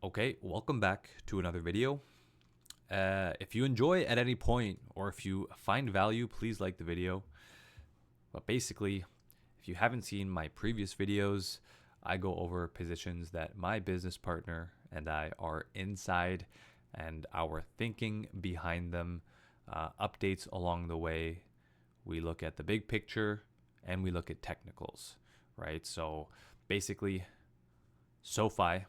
Okay, welcome back to another video. If you enjoy at any point or if you find value, please like the video. But basically, if you haven't seen my previous videos, I go over positions that my business partner and I are inside and our thinking behind them, updates along the way. We look at the big picture and we look at technicals, right? So basically, SOFI.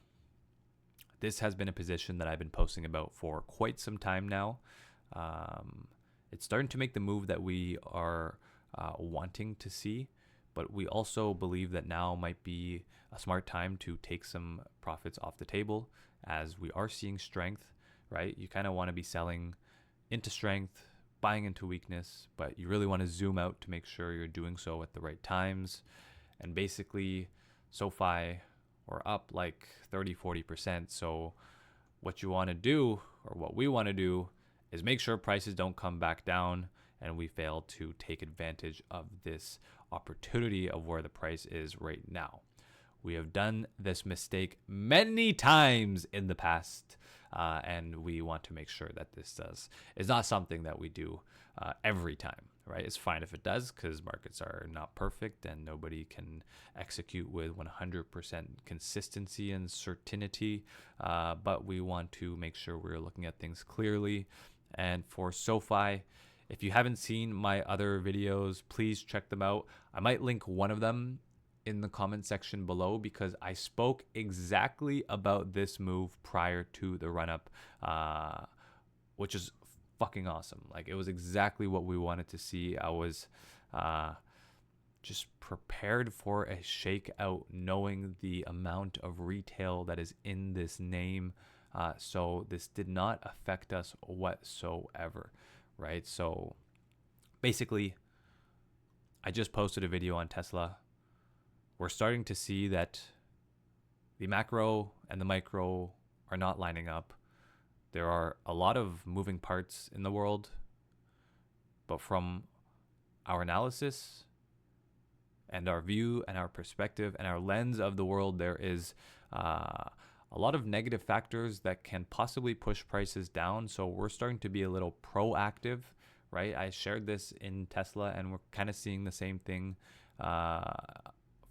This has been a position that I've been posting about for quite some time now. It's starting to make the move that we are wanting to see, but we also believe that now might be a smart time to take some profits off the table as we are seeing strength, right? You kind of want to be selling into strength, buying into weakness, but you really want to zoom out to make sure you're doing so at the right times. And basically, SOFI, or up like 30-40%. So what you want to do, or what we want to do, is make sure prices don't come back down and we fail to take advantage of this opportunity of where the price is right now. We have done this mistake many times in the past, and we want to make sure that this is not something that we do every time, right? It's fine if it does because markets are not perfect and nobody can execute with 100% consistency and certainty, but we want to make sure we're looking at things clearly. And for SOFI, if you haven't seen my other videos, please check them out. I might link one of them in the comment section below because I spoke exactly about this move prior to the run-up, which is fucking awesome. Like, it was exactly what we wanted to see. I was just prepared for a shakeout, knowing the amount of retail that is in this name. So this did not affect us whatsoever, right? So basically, I just posted a video on Tesla. We're starting to see that the macro and the micro are not lining up. There are a lot of moving parts in the world, but from our analysis and our view and our perspective and our lens of the world, there is a lot of negative factors that can possibly push prices down. So we're starting to be a little proactive, right? I shared this in Tesla and we're kind of seeing the same thing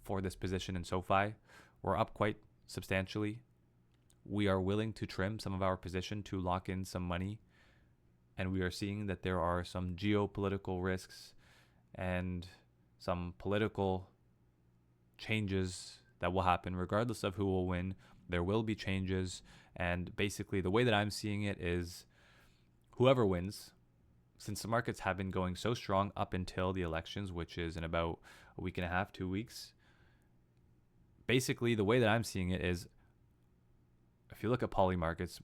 for this position in SOFI. We're up quite substantially. We are willing to trim some of our position to lock in some money. And we are seeing that there are some geopolitical risks and some political changes that will happen regardless of who will win. There will be changes. And basically, the way that I'm seeing it is whoever wins, since the markets have been going so strong up until the elections, which is in about a week and a half, 2 weeks. Basically, the way that I'm seeing it is, if you look at poly markets,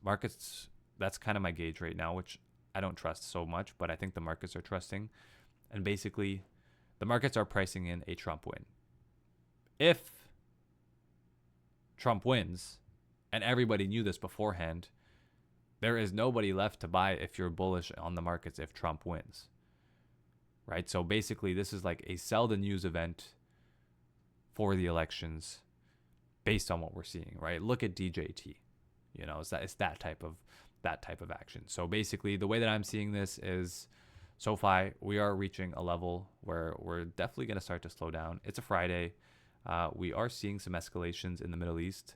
that's kind of my gauge right now, which I don't trust so much, but I think the markets are trusting. And basically, the markets are pricing in a Trump win. If Trump wins, and everybody knew this beforehand, there is nobody left to buy if you're bullish on the markets if Trump wins, right? So basically, this is like a sell the news event for the elections based on what we're seeing, right? Look at DJT. You know, it's that type of action. So basically, the way that I'm seeing this is SOFI, we are reaching a level where we're definitely going to start to slow down. It's a Friday. We are seeing some escalations in the Middle East,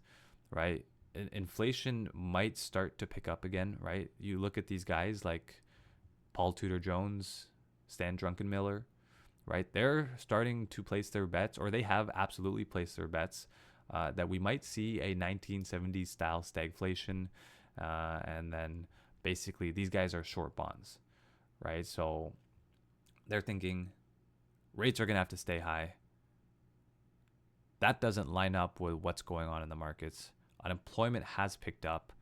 right? Inflation might start to pick up again, right? You look at these guys like Paul Tudor Jones, Stan Druckenmiller, right? They're starting to place their bets, or they have absolutely placed their bets, that we might see a 1970s style stagflation. And then basically these guys are short bonds, right? So they're thinking rates are going to have to stay high. That doesn't line up with what's going on in the markets. Unemployment has picked up.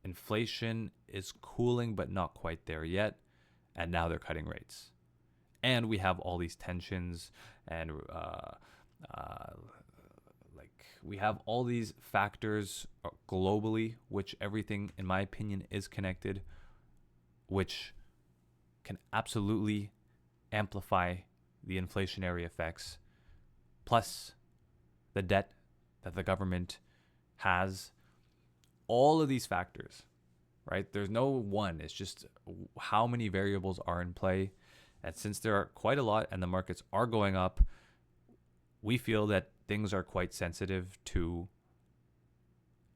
Inflation is cooling, but not quite there yet. And now they're cutting rates. And we have all these tensions and we have all these factors globally, which everything, in my opinion, is connected, which can absolutely amplify the inflationary effects, plus the debt that the government has, all of these factors, right? There's no one. It's just how many variables are in play. And since there are quite a lot and the markets are going up, we feel that things are quite sensitive to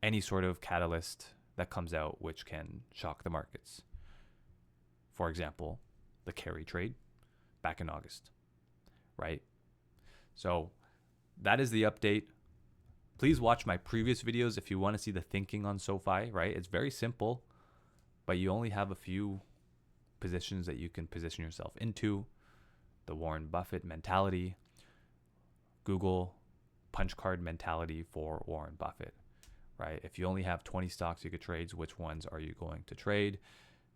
any sort of catalyst that comes out which can shock the markets. For example, the carry trade back in August, right? So that is the update. Please watch my previous videos if you want to see the thinking on SOFI, right? It's very simple, but you only have a few positions that you can position yourself into. The Warren Buffett mentality, Google punch card mentality for Warren Buffett, right? If you only have 20 stocks you could trade, which ones are you going to trade?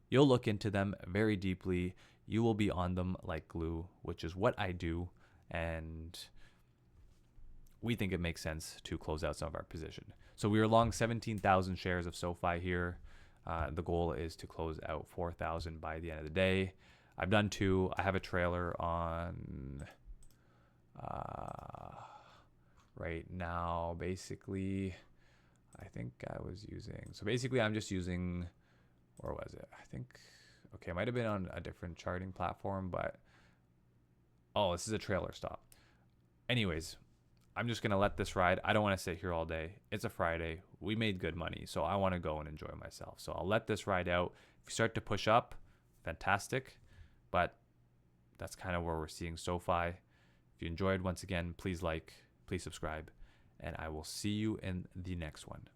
You'll look into them very deeply. You will be on them like glue, which is what I do. And we think it makes sense to close out some of our position. So we are long 17,000 shares of SOFI here. The goal is to close out 4,000 by the end of the day. I've done 2. I have a trailer on right now. Basically, I think I was using, so basically I'm just using, where was it? I think, okay, it might have been on a different charting platform, but, oh, this is a trailer stop. Anyways, I'm just going to let this ride. I don't want to sit here all day. It's a Friday. We made good money, so I want to go and enjoy myself. So I'll let this ride out. If you start to push up, fantastic. But that's kind of where we're seeing SOFI. If you enjoyed, once again, please like, please subscribe, and I will see you in the next one.